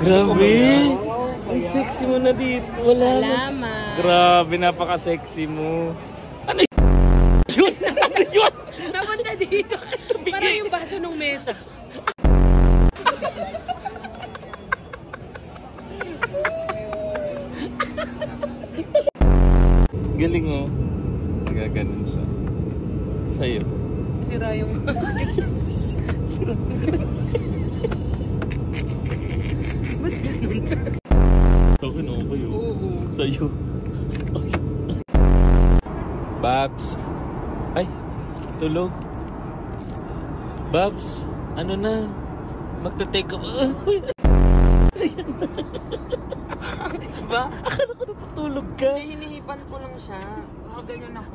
Grabe! Ang sexy mo na dito. Wala. Salamat. Grabe, napaka-sexy mo. Ano yun? Ano yun? Napunta dito. Parang yung baso ng mesa. Galing oh. Nagaganon siya. Sa'yo. Sira yung... Sira. Ba't ganun? Okay na okay oh. Oo. Sa'yo. Babs. Ay, tulog. Babs, ano na? Magta-take up. Diba? Akala ko natutulog ka. Hindi, hinihipan ko lang siya. Ganyan ako.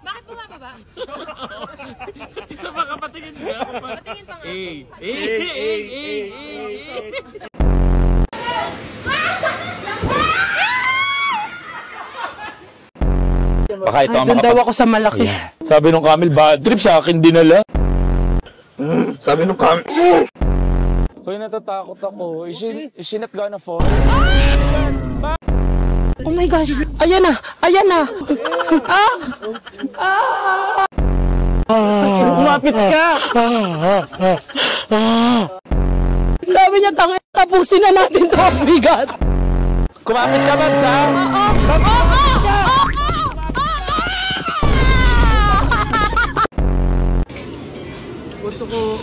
Bakit bumababa? Isa pa ka, patingin ka. Patingin pa nga. Baka ito ang doon daw ako sa malaki. Sabi nung Camel, bad trip sa akin dinala. Sabi nung Camel. Hoy, natatakot ako. Is she not gonna fall? Oh my gosh! Ayan na! Ayan na! Lumapit ka! Sabi niya, tapusin na natin ito. Oh my God! Kumapit ka, Babs, ha?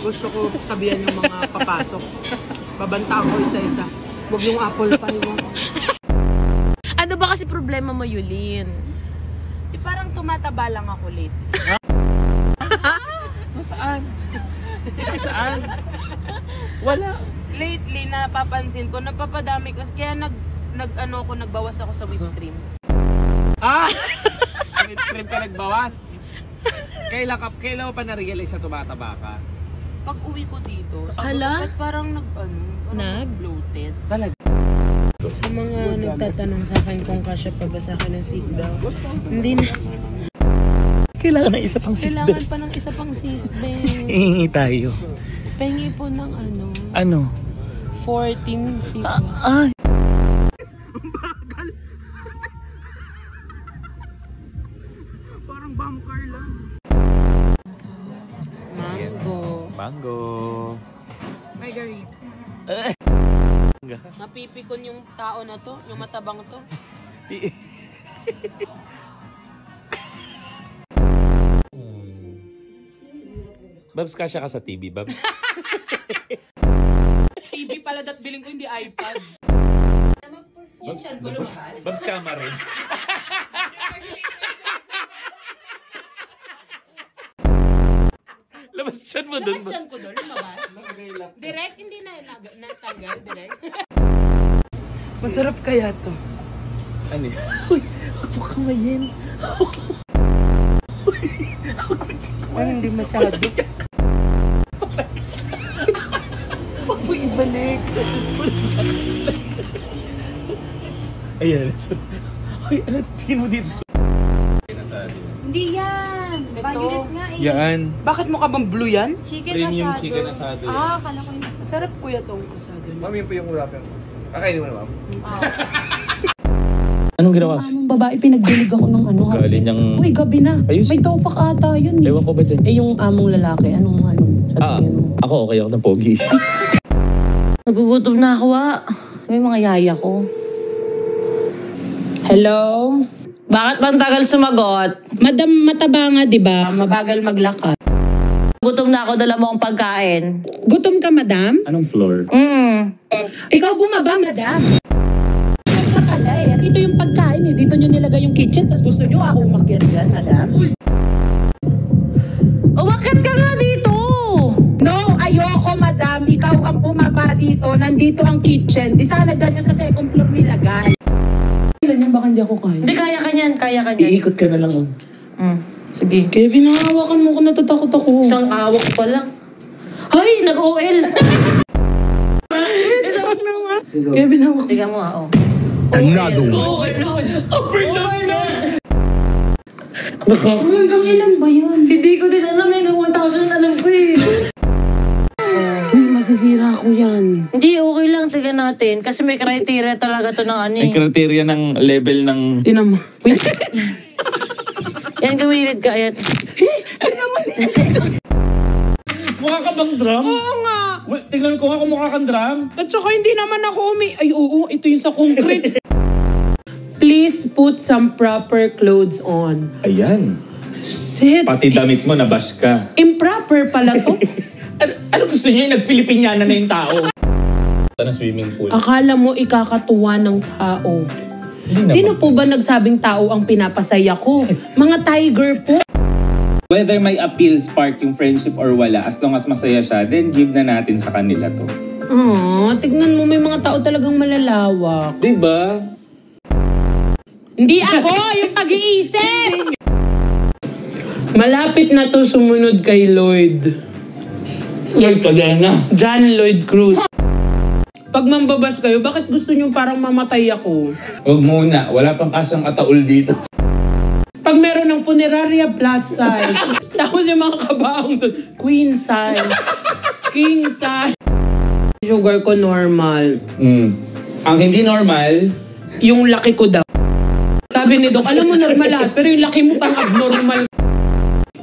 Gusto ko sabihan yung mga papasok. Babanta ko isa-isa. Huwag yung apple pie mo. Ano ba kasi problema mo, Yulin? Parang tumataba lang ako lately. Saan? Saan? Wala. Lately, napapansin ko, napapadami ko. Kaya nagbawas ako sa whipped cream. Whipped cream ka nagbawas? Kailan mo pa na-realize na tumataba ka? Pag uwi ko dito, Hala? parang bloated. Talaga? Sa mga nagtatanong sa akin kung kasya pa ba sa akin ng seatbelt, hindi na. Kailangan ng isa pang seatbelt. Kailangan pa ng isa pang seatbelt. Hihingi tayo. Pengi po ng Ano? 14 seatbelt. Ay! Parang bumper lang. Mango. Margarita. Napipikon yung tao na to, yung matabang to. Babs, kasya ka sa TV, Babs? TV pala dat biling ko, hindi iPad. Babs, kama rin. Labas siyan mo dun. Labas ko doon, lumabas. Direct, hindi na natagal, direct. Masarap kaya to. Ano yun? Uy, huwag mo kamayin. Ay, hindi masyado. Huwag mo ibalik. Ayan. Uy, ano tingin mo dito? Hindi yan. Violet nga eh. Yan. Bakit mo ka bang blue yan? Chicken Premium asado. chicken asado yan. Kala ko yun. Sarap kuya tong asado niya. Ma'am, yun po yung wrapping. Kakainin mo na, ma'am. Anong ginawa? Anong babae, pinagdilig ako ng ano. Gali niyang... Uy, gabi na. Ayusin. May topak ata yun eh. Ewan ko ba dyan? Eh, yung among lalaki, anong sabi mo? Ako okay ako ng pogi. Nagugutom na ako, May mga yaya ko. Hello? Bakit bang tagal sumagot? Madam, mataba nga, di ba? Mabagal maglakad. Gutom na ako, dala mo ang pagkain. Gutom ka, madam? Anong floor? Ikaw bumaba, madam. Ito yung pagkain eh. Dito nyo nilagay yung kitchen, tapos gusto nyo ako umakyat dyan, madam? Umakyat ka nga dito! No, ayoko, madam. Ikaw ang bumaba dito. Nandito ang kitchen. Di sana dyan yung sa second floor nilagay. Ganyan, baka hindi ako kaya. Hindi, kaya ka niyan, kaya ka niyan. Iikot ka na lang. Sige. Kevin, nangahawakan mo ko, natatakot ako. Isang awak pa lang. Ay, nag-OL! Isang na nga. Kevin, hawak. Tiga mo oh. Another one. Overload na! Hanggang ilan ba yan? Hindi ko din alam, hanggang 1,000 alam ko eh. masisira ko yan. Hindi, okay lang. Tignan natin. Kasi may criteria talaga to ng ano May eh. criteria ng level ng... Tinan mo. Wait. Yan, gawilid ka. Ayan. Mukha ka bang drum? Oo nga. Well, tignan ko nga kung mukha kang drum. At saka hindi naman ako Ay, oo. Ito yung sa concrete. Please put some proper clothes on. Ayan. Sit. Pati damit mo, nabash ka. Improper pala to. Ano gusto niyo? Nag-Filipiniana na yung tao. Na swimming pool. Akala mo ikakatuwa ng tao. Sino po ba nagsabing tao ang pinapasaya ko? Mga tiger po. Whether may appeal spark yung friendship or wala, as long as masaya siya, then give na natin sa kanila to. Tignan mo, may mga tao talagang malalawak. Diba? Hindi ako yung pag-iisip! Malapit na to sumunod kay Lloyd. Lloyd Cadena. John Lloyd Cruz. Pag mambabas kayo, bakit gusto nyo parang mamatay ako? Huwag muna. Wala pang kasyang kataul dito. Pag meron ng funeraria plus size, tapos yung mga kabaong doon, queen size, king size. Sugar ko normal. Ang hindi normal, Yung laki ko daw. Sabi ni Doc, alam mo normal lahat, pero yung laki mo pang abnormal.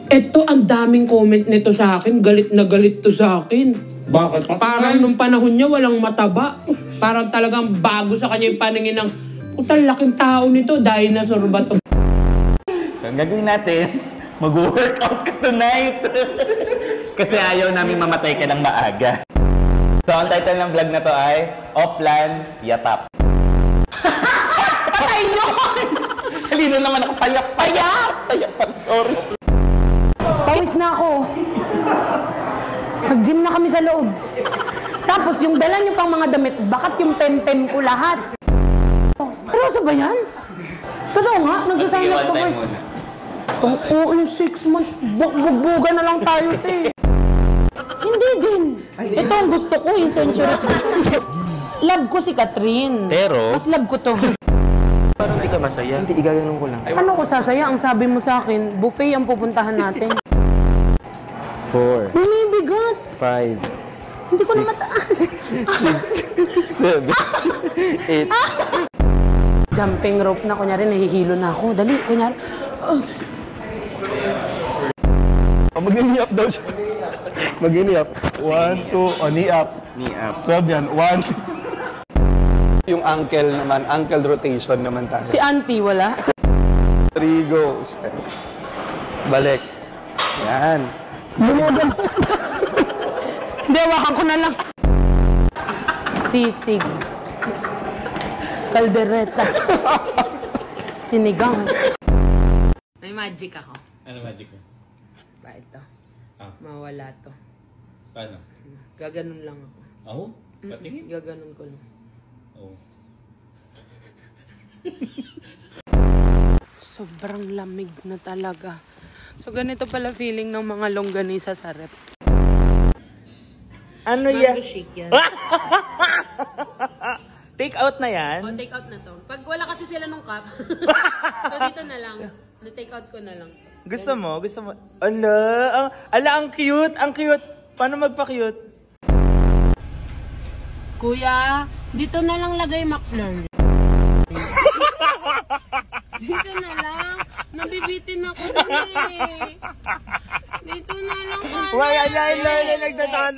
Eto, ang daming comment nito sa akin. Galit na galit to sa akin. bakit? Parang nung panahon niya, walang mataba. Parang talagang bago sa kanya yung paningin ng, putang laking tao nito, dinosaur ba to? So, ang gagawin natin, mag-workout ka tonight. Kasi ayaw namin mamatay ka ng maaga. So, ang title ng vlog na to ay, Offline Yatap. Patay yun! Halino naman ako, payak! Sorry. Pawis na ako. Nag-gym na kami sa loob. Tapos yung dala niyo pang mga damit, bakat yung pem-pem ko lahat. Seryoso ba yan? Totoo nga, nagsasign up ko first. Oo, yung 6 months, bukbugan na lang tayo, te. Hindi din. Ito ang gusto ko, yung century. Love ko si Catherine. Pero? Mas love ko to. Parang hindi ka masaya. Hindi, igaganong ko lang. Ano ko sasaya? Ang sabi mo sa akin, buffet ang pupuntahan natin. 4, Bumibigat. 5, Hindi ko na mataas. 7, 8. Jumping rope na, kunyari nahihilo na ako. Dali, kunyari. Mag-knee-up daw siya. Mag-knee-up. 1, 2, knee-up. Knee-up. 12 yan. 1. Yung ankle naman, ankle rotation naman tayo. Si auntie, wala? 3, go. Step. Balik. Yan. Hindi, wakan ko na lang. Sisig. Kaldereta. Sinigang. May magic ako. Ano magic mo? Ba ito? Ah. Mawala to. Paano? Gaganon lang ako. Ako? Patingin? Gaganon ko lang. Oo. Sobrang lamig na talaga. So ganito pala feeling ng mga longganisa sa rep. Ano yan? Shake yan. Take out na yan? O, take out na to. Pag wala kasi sila nung cup, so dito na lang. Na-take out ko na lang. Gusto mo? Gusto mo? Ala, ang cute! Ang cute! Paano magpa-cute? Kuya, dito na lang lagay McFlurry. Dito na lang. Nabibitin ako dun eh. Dito na lang ka. Nagtatalo.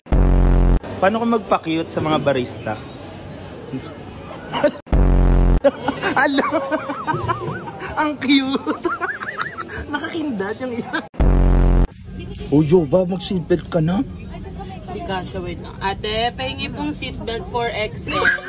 Paano ko magpa-cute sa mga barista? Ala! Ang cute! Nakakindat yung isa. Uyo ba? Mag-seatbelt ka na? Hindi ka siya, wait lang. Ate, pahingi pong seatbelt 4XL.